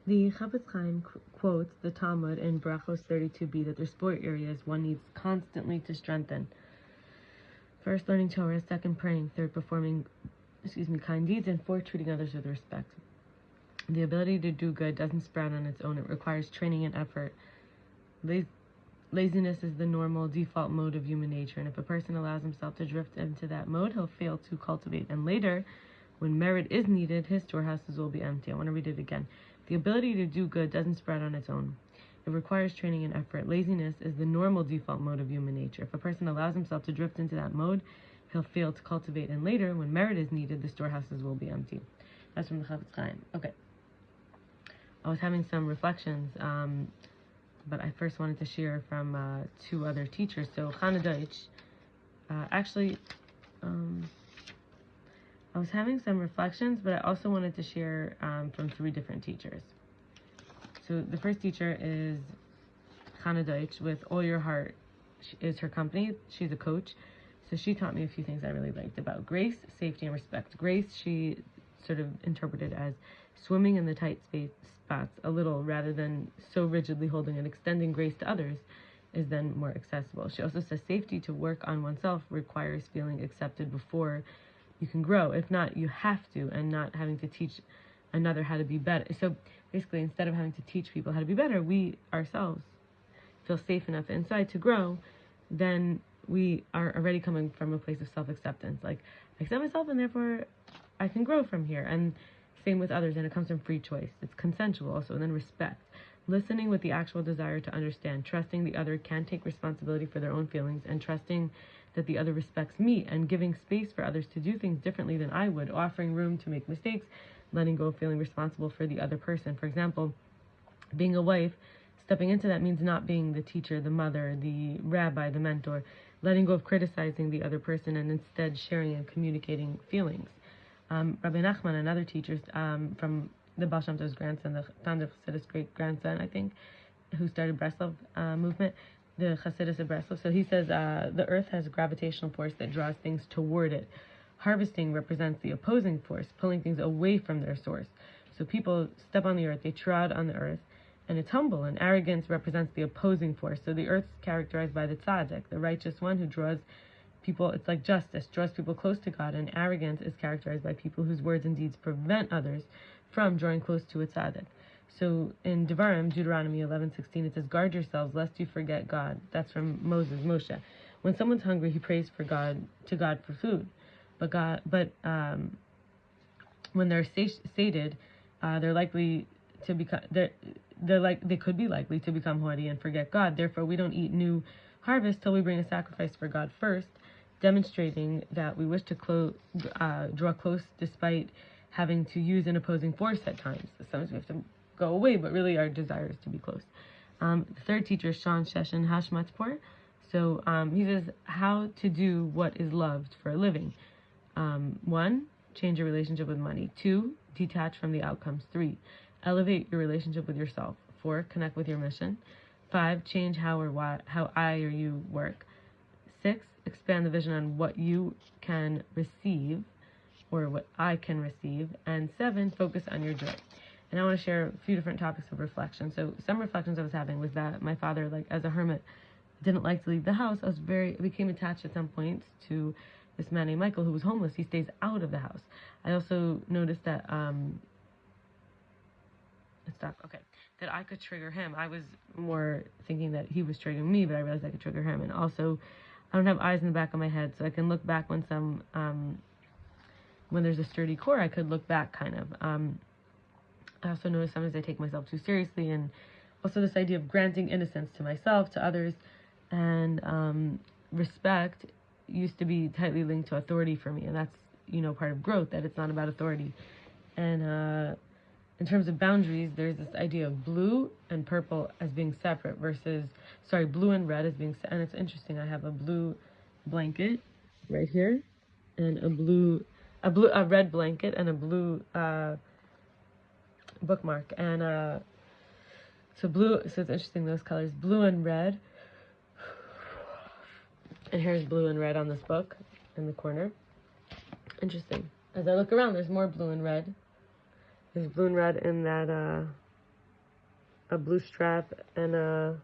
The Chofetz Chaim quotes the Talmud in Berachos 32b that their sport areas one needs constantly to strengthen. First, learning Torah. Second, praying. Third, performing kind deeds. And fourth, treating others with respect. The ability to do good doesn't sprout on its own. It requires training and effort. Laziness is the normal default mode of human nature, and if a person allows himself to drift into that mode, he'll fail to cultivate. And later, when merit is needed, his storehouses will be empty. I want to read it again. The ability to do good doesn't sprout on its own. It requires training and effort. Laziness is the normal default mode of human nature. If a person allows himself to drift into that mode, he'll fail to cultivate. And later, when merit is needed, the storehouses will be empty. That's from the Chofetz Chaim. Okay. I was having some reflections, but I first wanted to share from two other teachers. So Chana Deutch, I was having some reflections, but I also wanted to share from three different teachers. So the first teacher is Chana Deutch, with All Your Heart is her company. She's a coach. So she taught me a few things I really liked about grace, safety, and respect. Grace, she sort of interpreted as swimming in the tight spots a little, rather than so rigidly holding and extending grace to others is then more accessible. She also says safety, to work on oneself, requires feeling accepted before you can grow. If not, you have to, and not having to teach another how to be better. So basically, instead of having to teach people how to be better, we ourselves feel safe enough inside to grow, then we are already coming from a place of self-acceptance. Like, I accept myself, and therefore I can grow from here. And same with others, and it comes from free choice. It's consensual also. And then respect. Listening with the actual desire to understand. Trusting the other can take responsibility for their own feelings, and trusting that the other respects me, and giving space for others to do things differently than I would, offering room to make mistakes, letting go of feeling responsible for the other person. For example, being a wife, stepping into that means not being the teacher, the mother, the rabbi, the mentor, letting go of criticizing the other person, and instead sharing and communicating feelings. Rabbi Nachman, another teacher from the Baal Shem Tov's grandson, the founder of Chassidus' great-grandson, I think, who started breslov movement, the Chassidus of breslov. So he says, the earth has a gravitational force that draws things toward it. Harvesting represents the opposing force, pulling things away from their source. So people step on the earth, they trod on the earth, and it's humble, and arrogance represents the opposing force. So the earth is characterized by the tzaddik, the righteous one who draws people, it's like justice, draws people close to God, and arrogance is characterized by people whose words and deeds prevent others from drawing close to a tzaddik. So in devarim, Deuteronomy 11:16, it says, guard yourselves lest you forget God. That's from Moshe. When someone's hungry, he prays to God for food. But when they're sated, they're likely to become they could be likely to become haughty and forget God. Therefore, we don't eat new harvest till we bring a sacrifice for God first, demonstrating that we wish to draw close despite having to use an opposing force at times. Sometimes we have to go away, but really our desire is to be close. The third teacher is Shawn, sheshn, Hashmatpour. So he says how to do what is loved for a living. 1, change your relationship with money. 2, detach from the outcomes. 3, elevate your relationship with yourself. 4, connect with your mission. 5, change how I or you work. 6, expand the vision on what you can receive, or what I can receive. And 7, focus on your joy. And I want to share a few different topics of reflection. So some reflections I was having was that my father, like as a hermit, didn't like to leave the house. I became attached at some points to this man named Michael who was homeless. He stays out of the house. I also noticed that that I could trigger him. I was more thinking that he was triggering me, but I realized I could trigger him. And also, I don't have eyes in the back of my head, so I can look back when there's a sturdy core, I could look back kind of. I also notice sometimes I take myself too seriously, and also this idea of granting innocence to myself, to others, and respect used to be tightly linked to authority for me, and that's, part of growth, that it's not about authority. And in terms of boundaries, there's this idea of blue and purple as being separate blue and red as being and it's interesting, I have a blue blanket right here, and a red blanket and a blue bookmark, and so it's interesting, those colors, blue and red, and here's blue and red on this book in the corner. Interesting. As I look around, there's more blue and red. There's blue and red in that a blue strap and a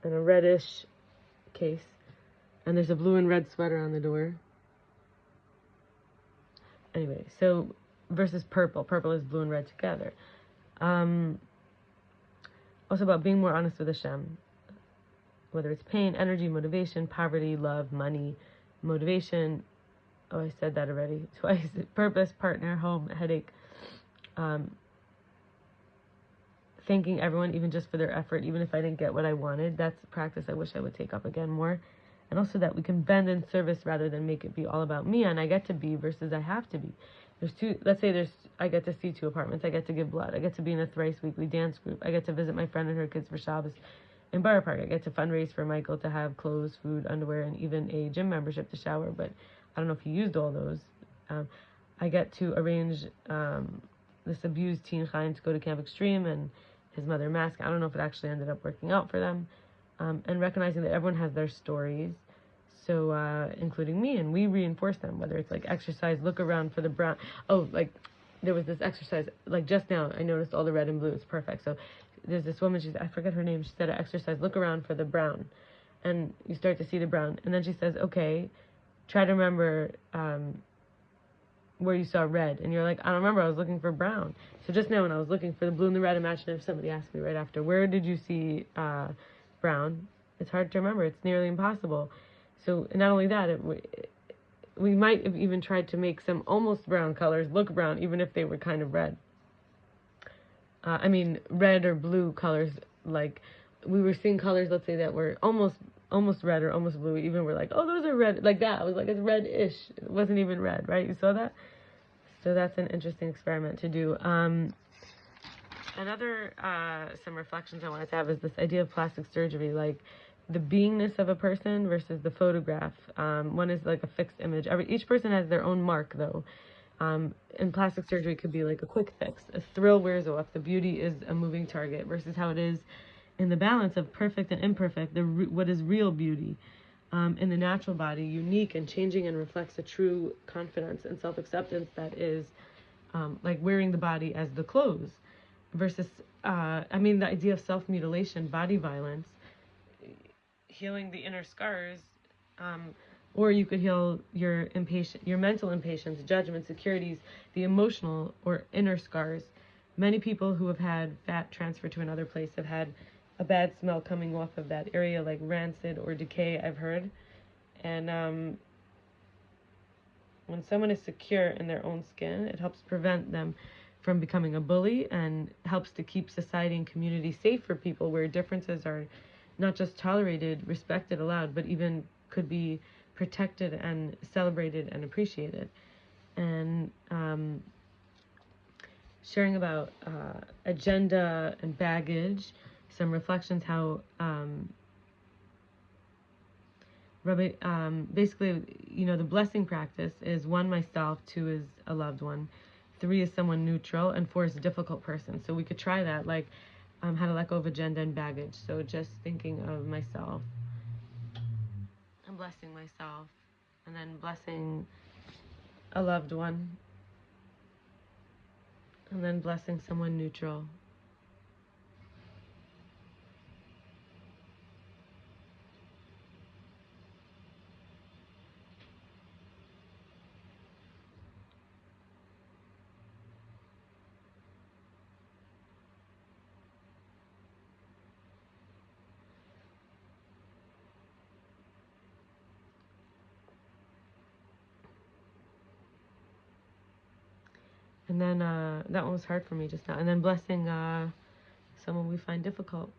reddish case. And there's a blue and red sweater on the door. Anyway, so versus purple. Purple is blue and red together. Also about being more honest with Hashem. Whether it's pain, energy, motivation, poverty, love, money, motivation. Oh, I said that already twice. Purpose, partner, home, headache. Thanking everyone, even just for their effort, even if I didn't get what I wanted. That's a practice I wish I would take up again more. And also that we can bend in service rather than make it be all about me and I get to be versus I have to be. I get to see 2 apartments. I get to give blood. I get to be in a thrice weekly dance group. I get to visit my friend and her kids for Shabbos in Borough Park. I get to fundraise for Michael to have clothes, food, underwear, and even a gym membership to shower. But I don't know if he used all those. I get to arrange this abused teen Chaim to go to Camp Extreme and his mother mask. I don't know if it actually ended up working out for them. And recognizing that everyone has their stories, so including me, and we reinforce them, whether it's like exercise, look around for the brown. Oh, like there was this exercise, like just now I noticed all the red and blue. It's perfect. So there's this woman, I forget her name, she said exercise, look around for the brown, and you start to see the brown, and then she says, okay, try to remember where you saw red, and you're like, I don't remember, I was looking for brown. So just now when I was looking for the blue and the red, imagine if somebody asked me right after, where did you see brown? It's hard to remember. It's nearly impossible. So not only that, we might have even tried to make some almost brown colors look brown, even if they were kind of red. Red or blue colors. Like we were seeing colors, let's say that were almost red or almost blue. Even we're like, oh, those are red. Like that. I was like, it's red-ish. It wasn't even red, right? You saw that? So that's an interesting experiment to do. Another, some reflections I wanted to have is this idea of plastic surgery, like the beingness of a person versus the photograph. One is like a fixed image. Each person has their own mark, though. And plastic surgery could be like a quick fix. A thrill wears off. The beauty is a moving target versus how it is in the balance of perfect and imperfect, what is real beauty. In the natural body, unique and changing and reflects a true confidence and self-acceptance that is like wearing the body as the clothes. Versus, the idea of self-mutilation, body violence, healing the inner scars, or you could heal your mental impatience, judgment, insecurities, the emotional or inner scars. Many people who have had fat transferred to another place have had a bad smell coming off of that area, like rancid or decay, I've heard. And when someone is secure in their own skin, it helps prevent them from becoming a bully and helps to keep society and community safe for people where differences are not just tolerated, respected, allowed, but even could be protected and celebrated and appreciated. And sharing about agenda and baggage, some reflections how rabbi, basically, the blessing practice is 1, myself, 2 is a loved one, 3 is someone neutral, and 4 is a difficult person. So we could try that, like how to let go of agenda and baggage. So just thinking of myself and blessing myself, and then blessing a loved one, and then blessing someone neutral. And then that one was hard for me just now. And then blessing someone we find difficult.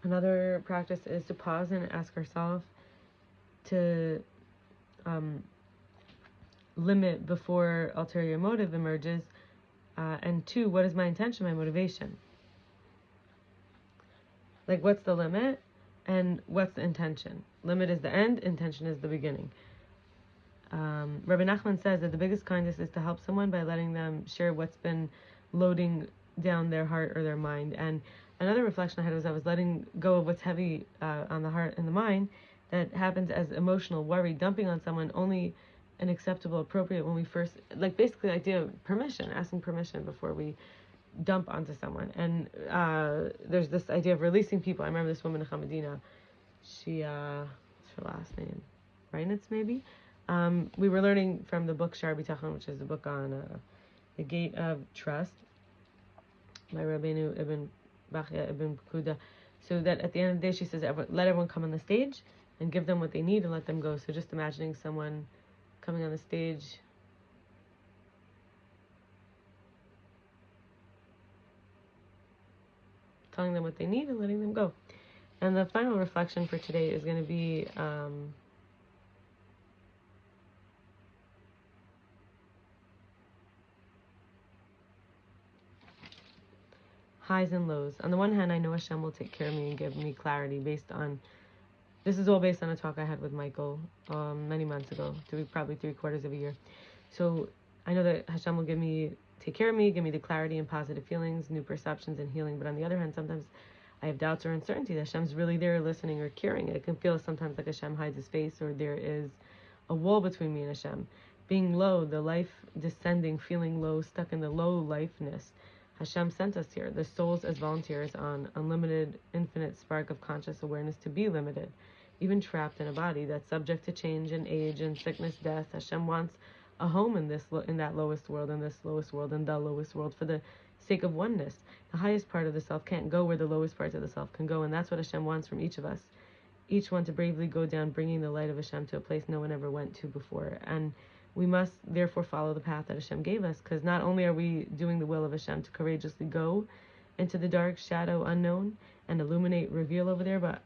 Another practice is to pause and ask ourselves to limit before ulterior motive emerges. And 2, what is my intention, my motivation? Like, what's the limit? And what's the intention? Limit is the end, intention is the beginning. Rabbi Nachman says that the biggest kindness is to help someone by letting them share what's been loading down their heart or their mind. And another reflection I had was I was letting go of what's heavy on the heart and the mind that happens as emotional worry dumping on someone only and acceptable, appropriate when we first, like basically the idea of permission, asking permission before we dump onto someone. And there's this idea of releasing people. I remember this woman, Nechama Dina, she, what's her last name? Reinitz, maybe? We were learning from the book Shar B'Tachon, which is a book on the gate of trust by Rabbi Ibn Bachya Ibn Kuda. So that at the end of the day, she says, let everyone come on the stage and give them what they need and let them go. So just imagining someone coming on the stage, telling them what they need and letting them go. And the final reflection for today is going to be highs and lows. On the one hand, I know Hashem will take care of me and give me clarity based on, this is all based on a talk I had with Michael many months ago, probably 3/4 of a year. So I know that Hashem will take care of me, give me the clarity and positive feelings, new perceptions and healing. But on the other hand, sometimes I have doubts or uncertainty that Hashem's really there listening or caring. It can feel sometimes like Hashem hides his face, or there is a wall between me and Hashem. Being low, the life descending, feeling low, stuck in the low lifeness. Hashem sent us here, the souls as volunteers on unlimited, infinite spark of conscious awareness to be limited, even trapped in a body that's subject to change and age and sickness, death. Hashem wants a home in that lowest world, in this lowest world, in the lowest world, for the sake of oneness. The highest part of the self can't go where the lowest parts of the self can go, and that's what Hashem wants from each of us. Each one to bravely go down, bringing the light of Hashem to a place no one ever went to before. And we must therefore follow the path that Hashem gave us, because not only are we doing the will of Hashem to courageously go into the dark shadow unknown and illuminate, reveal over there, but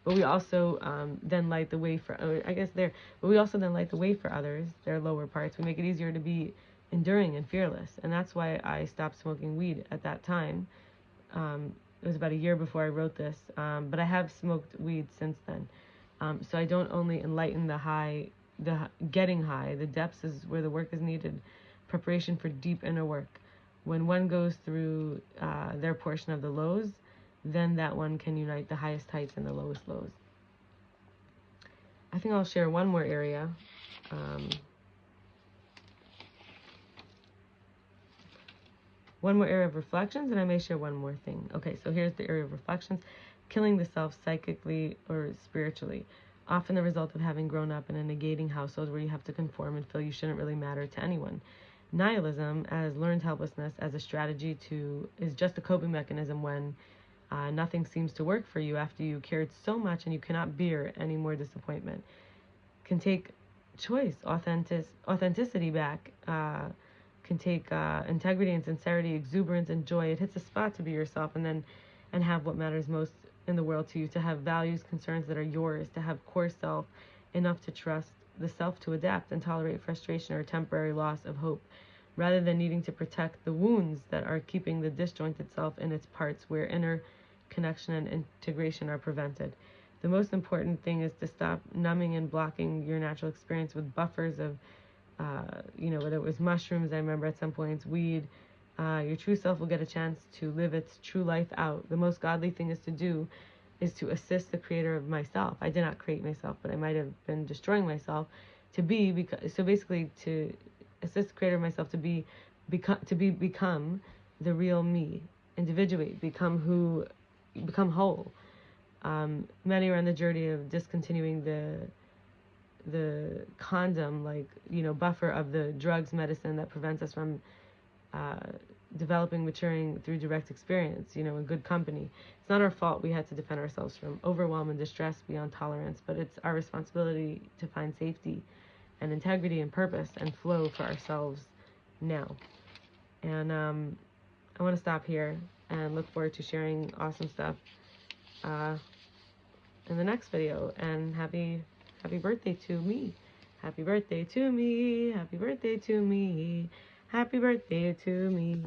we also then light the way for, but we also then light the way for others, their lower parts. We make it easier to be enduring and fearless. And that's why I stopped smoking weed at that time. It was about a year before I wrote this, but I have smoked weed since then. So I don't only enlighten the getting high, the depths is where the work is needed, preparation for deep inner work. When one goes through their portion of the lows, then that one can unite the highest heights and the lowest lows. I think I'll share one more area. One more area of reflections, and I may share one more thing. Okay, so here's the area of reflections. Killing the self psychically or spiritually. Often the result of having grown up in a negating household where you have to conform and feel you shouldn't really matter to anyone. Nihilism, as learned helplessness, as a strategy is just a coping mechanism when nothing seems to work for you after you cared so much and you cannot bear any more disappointment. Can take choice, authenticity back, can take integrity and sincerity, exuberance and joy. It hits a spot to be yourself and have what matters most in the world to you, to have values, concerns that are yours, to have core self, enough to trust the self to adapt and tolerate frustration or temporary loss of hope, rather than needing to protect the wounds that are keeping the disjointed self in its parts where inner connection and integration are prevented. The most important thing is to stop numbing and blocking your natural experience with buffers of, whether it was mushrooms, I remember at some points, weed. Your true self will get a chance to live its true life out. The most godly thing is to assist the creator of myself. I did not create myself, but I might have been destroying myself to assist the creator of myself to become the real me, individuate, become whole. Many are on the journey of discontinuing the condom, buffer of the drugs, medicine that prevents us from developing, maturing through direct experience, in good company. It's not our fault we had to defend ourselves from overwhelm and distress beyond tolerance, but it's our responsibility to find safety and integrity and purpose and flow for ourselves now. And I want to stop here and look forward to sharing awesome stuff in the next video. And happy birthday to me. Happy birthday to me. Happy birthday to me. Happy birthday to me.